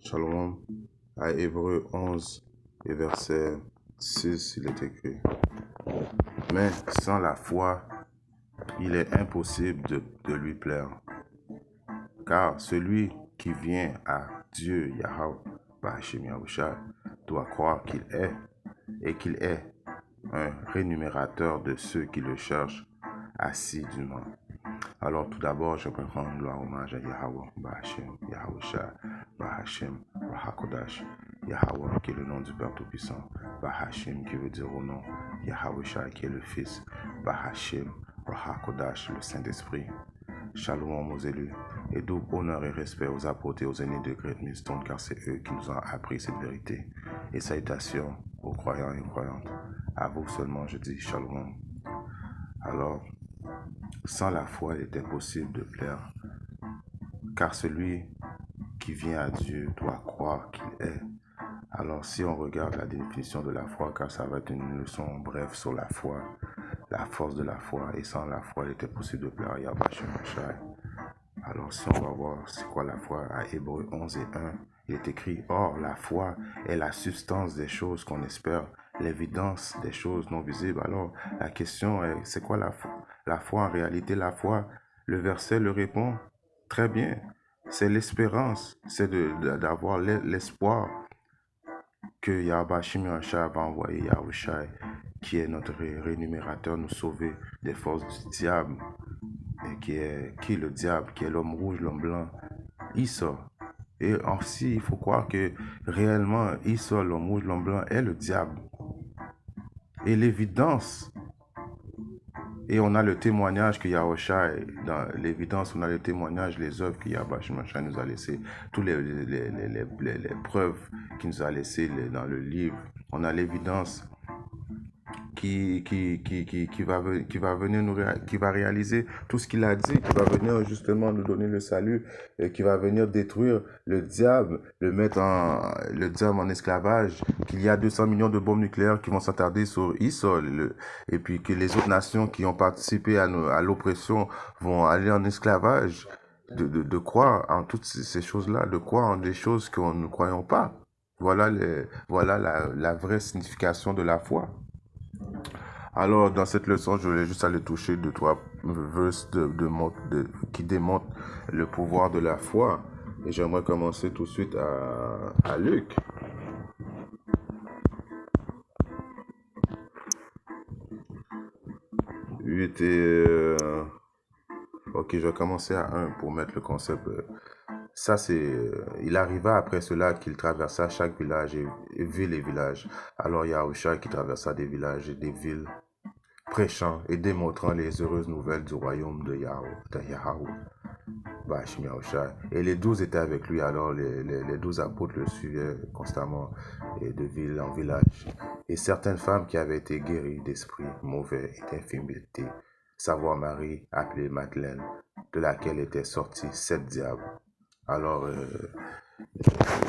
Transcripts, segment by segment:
Shalom. À Hébreux 11 et verset 6, il est écrit: Mais sans la foi, il est impossible de lui plaire. Car celui qui vient à Dieu, Yahweh, Bahashim Yahushua, doit croire qu'il est, et qu'il est un rémunérateur de ceux qui le cherchent assidûment. Alors tout d'abord, je peux rendre gloire hommage à Yahweh, Bahashim, Yahushua, Bahashim, Rahakodash, Yahweh qui est le nom du Père Tout-Puissant, Bahashim qui veut dire au nom, Yahushua qui est le Fils, Bahashim, Rahakodash, le Saint-Esprit. Shalom aux élus, et double honneur et respect aux apôtres et aux aînés de Great Millstone, car c'est eux qui nous ont appris cette vérité. Et salutations aux croyants et aux croyantes. À vous seulement, je dis Shalom. Alors, sans la foi, il est impossible de plaire, car celui qui vient à Dieu doit croire qu'il est. Alors, si on regarde la définition de la foi, car ça va être une leçon brève sur la foi, la force de la foi, et sans la foi, il est impossible de plaire à Yahweh Shemashai. Alors, si on va voir c'est quoi la foi, à Hébreux 11 et 1, il est écrit: Or, la foi est la substance des choses qu'on espère, l'évidence des choses non visibles. Alors, la question est, c'est quoi la foi? La foi, en réalité, la foi, le verset le répond très bien. C'est l'espérance, c'est d'avoir l'espoir que Yahweh Shemashai va envoyer Yahushai, qui est notre rémunérateur, nous sauver des forces du diable. Et qui est le diable, qui est l'homme rouge, l'homme blanc, Esau. Et aussi, il faut croire que réellement, Esau, l'homme rouge, l'homme blanc, est le diable. Et l'évidence, et on a le témoignage que Yahushai, dans l'évidence, on a le témoignage, les œuvres que Yahushai nous a laissées, toutes les preuves qu'il nous a laissées dans le livre. On a l'évidence qui va venir qui va réaliser tout ce qu'il a dit, qui va venir justement nous donner le salut, et qui va venir détruire le diable, le diable en esclavage, qu'il y a 200 millions de bombes nucléaires qui vont s'attarder sur Israël, et puis que les autres nations qui ont participé à l'oppression vont aller en esclavage, de croire en toutes ces choses-là, de croire en des choses que nous ne croyons pas. Voilà la vraie signification de la foi. Alors, dans cette leçon, je voulais juste aller toucher 2-3 verses qui démontrent le pouvoir de la foi. Et j'aimerais commencer tout de suite à Luc. Ok, je vais commencer à 1 pour mettre le concept. Ça, il arriva après cela qu'il traversa chaque village et ville et village. Alors, il y a Yahushua qui traversa des villages et des villes, prêchant et démontrant les heureuses nouvelles du royaume de Yahweh. Et les 12 étaient avec lui, alors les 12 apôtres le suivaient constamment et de ville en village. Et certaines femmes qui avaient été guéries d'esprits mauvais et d'infirmité, savoir Marie, appelée Madeleine, de laquelle étaient sortis 7 diables. Alors,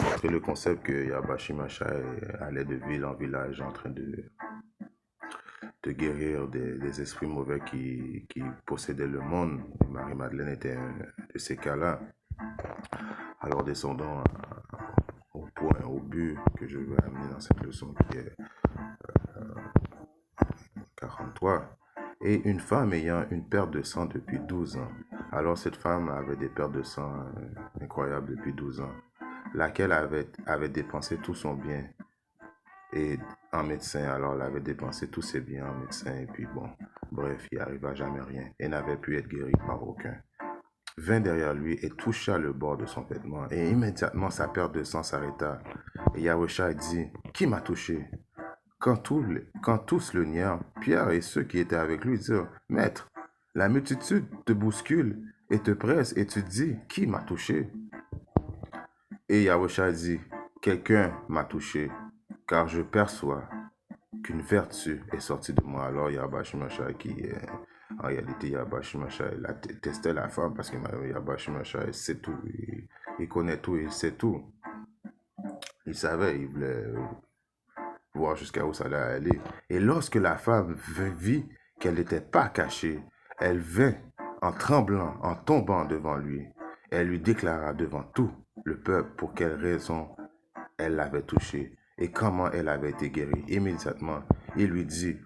montrer le concept que Yahweh Shemashai allait de ville en village en train de guérir des esprits mauvais qui possédaient le monde. Marie-Madeleine était un de ces cas-là. Alors descendons au but que je veux amener dans cette leçon qui est 43. Et une femme ayant une perte de sang depuis 12 ans. Alors cette femme avait des pertes de sang incroyables depuis 12 ans, laquelle avait dépensé tout son bien et en médecin. Alors elle avait dépensé tous ses biens en médecin, et puis bon, bref, il n'arriva jamais rien et n'avait pu être guéri par aucun. Vint derrière lui et toucha le bord de son vêtement, et immédiatement sa perte de sang s'arrêta. Et Yahushua dit: Qui m'a touché? Quand tous le nièrent, Pierre et ceux qui étaient avec lui dirent: Maître, la multitude te bouscule et te presse, et tu dis: Qui m'a touché? Et Yahushua dit: Quelqu'un m'a touché, car je perçois qu'une vertu est sortie de moi. Alors Yahweh Shemashai en réalité, Yahweh Shemashai testait la femme, parce que Yahweh Shemashai sait tout, il connaît tout, il sait tout. Il savait, il voulait voir jusqu'à où ça allait aller. Et lorsque la femme vit qu'elle n'était pas cachée, elle vint en tremblant, en tombant devant lui. Elle lui déclara devant tous le peuple pour quelle raison elle l'avait touché et comment elle avait été guérie. Immédiatement, il lui dit,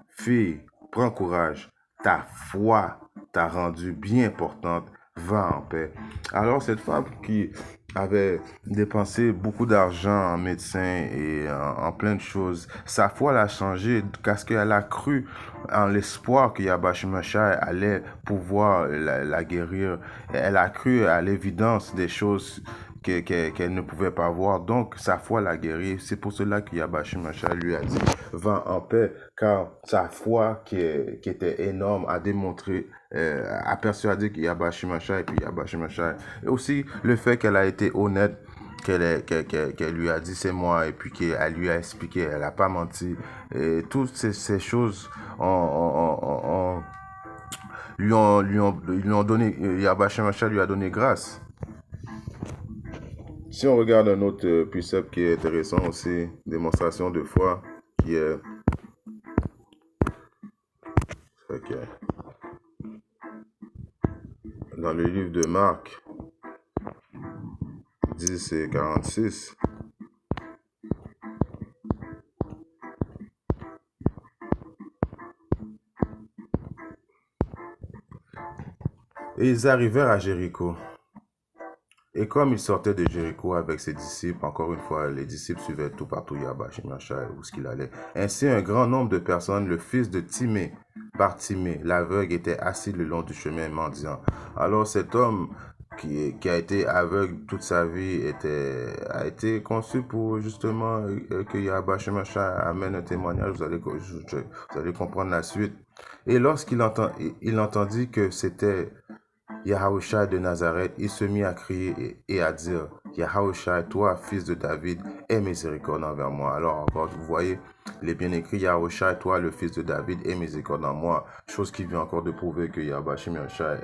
fille, prends courage, ta foi t'a rendue bien importante, va en paix. Alors cette femme qui avait dépensé beaucoup d'argent en médecins et en plein de choses, sa foi l'a changé parce qu'elle a cru en l'espoir que Yahweh Mashiach allait pouvoir la guérir. Elle a cru à l'évidence des choses qu'elle ne pouvait pas voir. Donc, sa foi l'a guérie. C'est pour cela que Yahweh Mashiach lui a dit, va en paix, car sa foi qui était énorme a démontré, a persuadé que Yahweh Mashiach et puis Yahweh Mashiach. Et aussi, le fait qu'elle a été honnête, qu'elle lui a dit c'est moi, et puis qu'elle lui a expliqué, elle n'a pas menti. Et toutes ces choses lui ont donné, Yahweh Mashiach lui a donné grâce. Si on regarde un autre précepte qui est intéressant aussi, démonstration de foi, qui est dans le livre de Marc 10 et 46. Et ils arrivèrent à Jéricho. Et comme il sortait de Jéricho avec ses disciples, encore une fois, les disciples suivaient tout partout Yahweh Mashiach, où ce qu'il allait. Ainsi, un grand nombre de personnes, le fils de Timée, Bartimée, l'aveugle, était assis le long du chemin mendiant. Alors cet homme qui a été aveugle toute sa vie a été conçu pour justement que Yahweh Mashiach amène un témoignage. Vous allez comprendre la suite. Et lorsqu'il il entendit que c'était Yahushua de Nazareth, il se mit à crier et à dire, Yahushua, toi, fils de David, aie miséricorde envers moi. Alors encore, vous voyez, les bien écrit, Yahushua, toi, le fils de David, aie miséricorde en moi. Chose qui vient encore de prouver que Yahweh Mashiach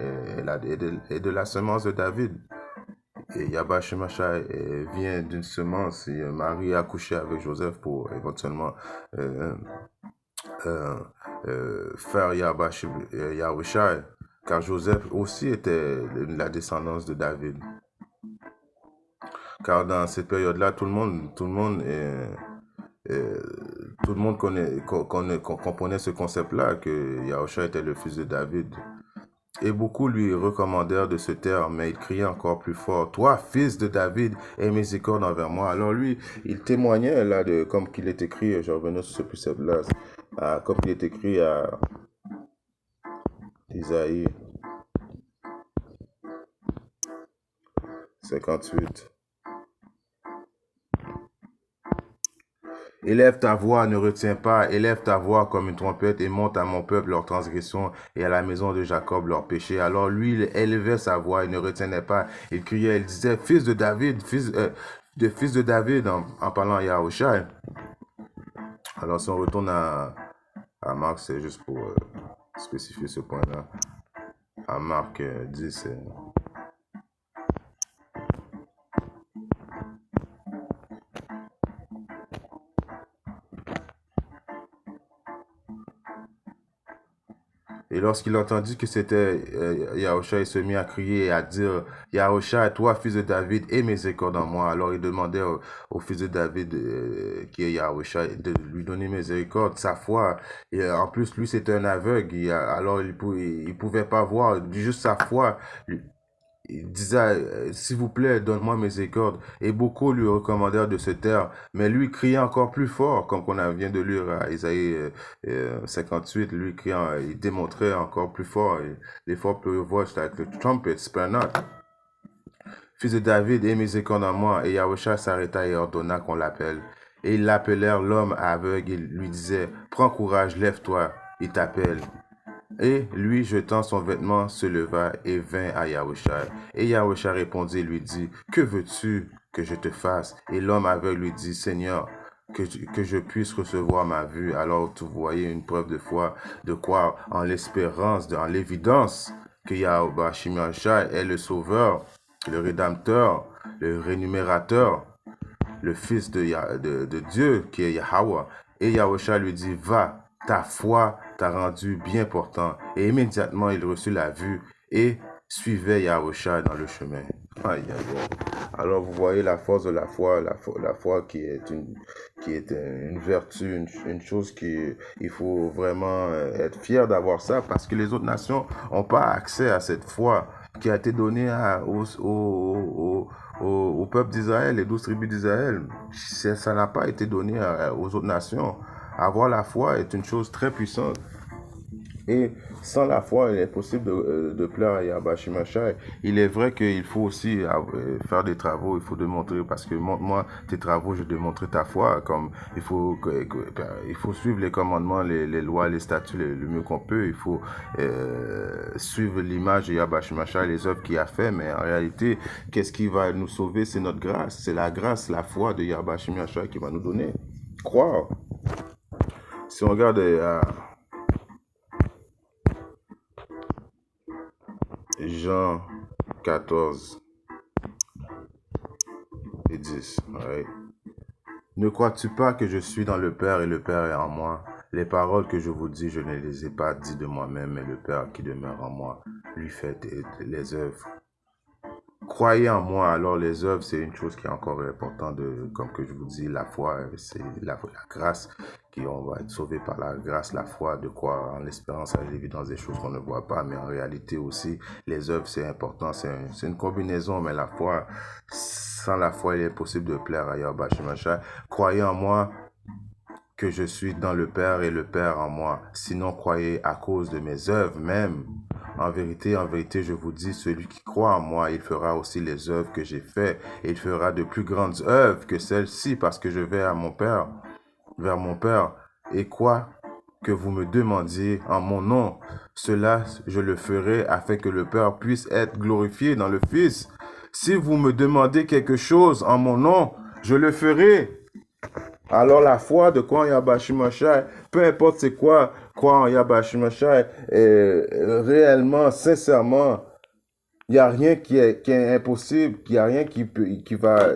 est de la semence de David. Et Yahweh Mashiach vient d'une semence. Et Marie a couché avec Joseph pour éventuellement faire Yahushua. Car Joseph aussi était la descendance de David. Car dans cette période-là, tout le monde comprenait ce concept-là, que Yahushua était le fils de David. Et beaucoup lui recommandèrent de se taire, mais il criait encore plus fort, toi, fils de David, aie miséricorde envers moi. Alors lui, il témoignait là, comme qu'il est écrit, je revenais sur ce précepte-là, comme il est écrit à Isaïe 58. Élève ta voix, ne retiens pas, élève ta voix comme une trompette et monte à mon peuple leur transgression et à la maison de Jacob leur péché. Alors lui, il élevait sa voix, il ne retenait pas, il criait, il disait, fils de David, fils de David, en parlant à Yahushua. Alors si on retourne à Marc, c'est juste pour spécifier ce point-là. À Marc 10, Et lorsqu'il entendit que c'était Yahushua, il se mit à crier et à dire, Yahushua, toi, fils de David, aie miséricorde en moi. Alors il demandait au fils de David, qui est Yahushua, de lui donner miséricorde. Sa foi, et en plus, lui, c'était un aveugle. Alors il pouvait pas voir, juste sa foi. Il disait, s'il vous plaît, donne-moi miséricorde. Et beaucoup lui recommandèrent de se taire. Mais lui criait encore plus fort, comme on vient de lire à Isaïe 58. Lui criant, il démontrait encore plus fort. Les fortes voices, like the trumpet, spare not. Fils de David, aie miséricorde en moi. Et Yahushua s'arrêta et ordonna qu'on l'appelle. Et ils l'appelèrent l'homme aveugle et lui disaient, prends courage, lève-toi, il t'appelle. Et lui, jetant son vêtement, se leva et vint à Yahushua. Et Yahushua répondit et lui dit, que veux-tu que je te fasse? Et l'homme aveugle lui dit, Seigneur, que je puisse recevoir ma vue. Alors vous voyez une preuve de foi, de croire en l'espérance, en l'évidence que Yahweh Mashiach est le sauveur, le rédempteur, le rémunérateur, le fils de Dieu qui est Yahweh. Et Yahushua lui dit, va, ta foi t'a rendu bien portant. Et immédiatement, il reçut la vue et suivait Yahushua dans le chemin. Aïe, aïe, aïe. Alors vous voyez la force de la foi qui est une vertu, une chose il faut vraiment être fier d'avoir ça parce que les autres nations n'ont pas accès à cette foi qui a été donnée au peuple d'Israël, les 12 tribus d'Israël. Ça n'a pas été donné aux autres nations. Avoir la foi est une chose très puissante. Et sans la foi, il est possible de plaire à Yahweh Shemashai. Il est vrai qu'il faut aussi faire des travaux, il faut démontrer, parce que moi, tes travaux, je démontrer ta foi. Comme il faut suivre les commandements, les lois, les statuts le mieux qu'on peut. Il faut suivre l'image de Yahweh Shemashai, les œuvres qu'il a fait. Mais en réalité, qu'est-ce qui va nous sauver? C'est notre grâce. C'est la grâce, la foi de Yahweh Shemashai qui va nous donner. Croire. Si on regarde Jean 14 et 10. Right? Ne crois-tu pas que je suis dans le Père et le Père est en moi? Les paroles que je vous dis, je ne les ai pas dites de moi-même, mais le Père qui demeure en moi lui fait les œuvres. Croyez en moi, alors les œuvres, c'est une chose qui est encore importante, comme que je vous dis, la foi, c'est la grâce, on va être sauvé par la grâce, la foi, de croire en l'espérance, à l'évidence des choses qu'on ne voit pas, mais en réalité aussi, les œuvres, c'est important, c'est une combinaison, mais la foi, sans la foi, il est impossible de plaire à Yahweh Shemashai. Croyez en moi, que je suis dans le Père et le Père en moi. Sinon, croyez à cause de mes œuvres même. En vérité, je vous dis, celui qui croit en moi, il fera aussi les œuvres que j'ai faites. Et il fera de plus grandes œuvres que celles-ci, parce que je vais à mon Père, vers mon Père. Et quoi que vous me demandiez en mon nom, cela je le ferai afin que le Père puisse être glorifié dans le Fils. Si vous me demandez quelque chose en mon nom, je le ferai. Alors la foi de croire en Yahweh Shemashai, peu importe c'est quoi, croire en Yahweh Shemashai, réellement, sincèrement, il n'y a rien qui est impossible, il n'y a rien qui va,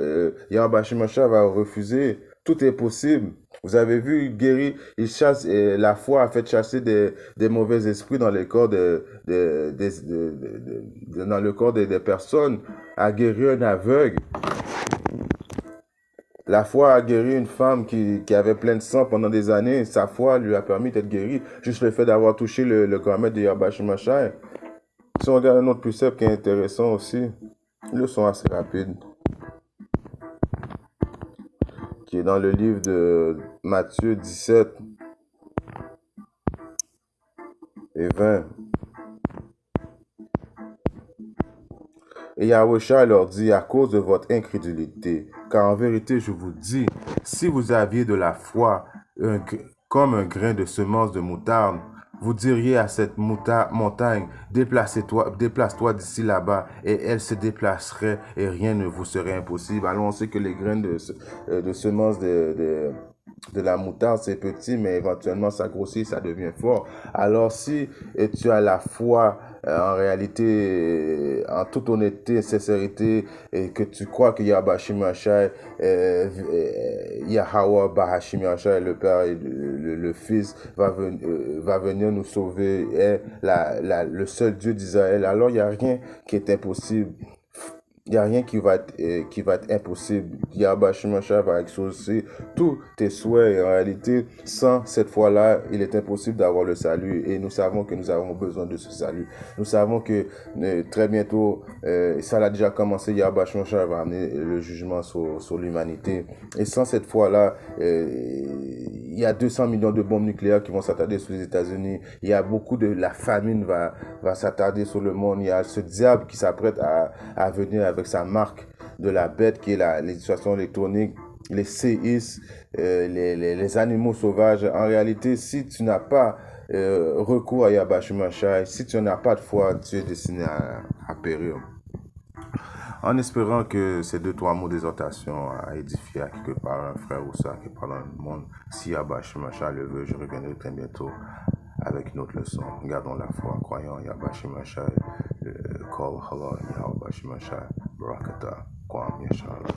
Yahweh Shemashai va refuser. Tout est possible. Vous avez vu, guéri, il chasse, la foi a fait chasser des mauvais esprits dans le corps dans le corps des personnes, a guéri un aveugle. La foi a guéri une femme qui avait plein de sang pendant des années. Sa foi lui a permis d'être guérie. Juste le fait d'avoir touché le garment de Yahweh Shemashai. Si on regarde un autre précepte qui est intéressant aussi, ils le sont assez rapides, qui est dans le livre de Matthieu 17 et 20. Et Yahushua leur dit, à cause de votre incrédulité, car en vérité, je vous dis, si vous aviez de la foi comme un grain de semence de moutarde, vous diriez à cette montagne, déplace-toi d'ici là-bas, et elle se déplacerait, et rien ne vous serait impossible. Alors on sait que les graines de semences de la moutarde, c'est petit, mais éventuellement ça grossit, ça devient fort. Alors si tu as la foi, en réalité, en toute honnêteté, sincérité, et que tu crois que Yahweh Shemashai, Yahweh Bahashimashai, le Père et le Fils, va venir nous sauver, est le seul Dieu d'Israël, alors il n'y a rien qui est impossible. Il n'y a rien qui va être impossible. Yahweh Shemashai va exaucer tous tes souhaits. Et en réalité, sans cette foi-là, il est impossible d'avoir le salut. Et nous savons que nous avons besoin de ce salut. Nous savons que très bientôt, ça l'a déjà commencé, Yahweh Shemashai va amener le jugement sur l'humanité. Et sans cette foi-là, il y a 200 millions de bombes nucléaires qui vont s'attarder sur les États-Unis. Il y a beaucoup la famine va s'attarder sur le monde. Il y a ce diable qui s'apprête à venir avec sa marque de la bête qui est l'éducation électronique, les séismes, les animaux sauvages. En réalité, si tu n'as pas recours à Yahweh Shemashai, si tu n'as pas de foi, tu es destiné à périr. En espérant que ces 2-3 mots d'exhortation à édifier à quelque part un frère ou ça quelque part dans le monde, si Yahweh Shemashai le veut, je reviendrai très bientôt avec une autre leçon. Gardons la foi, croyons Yahweh Shemashai, Kol Halal Yahweh Shemashai, Barakata, Kwam Yashala.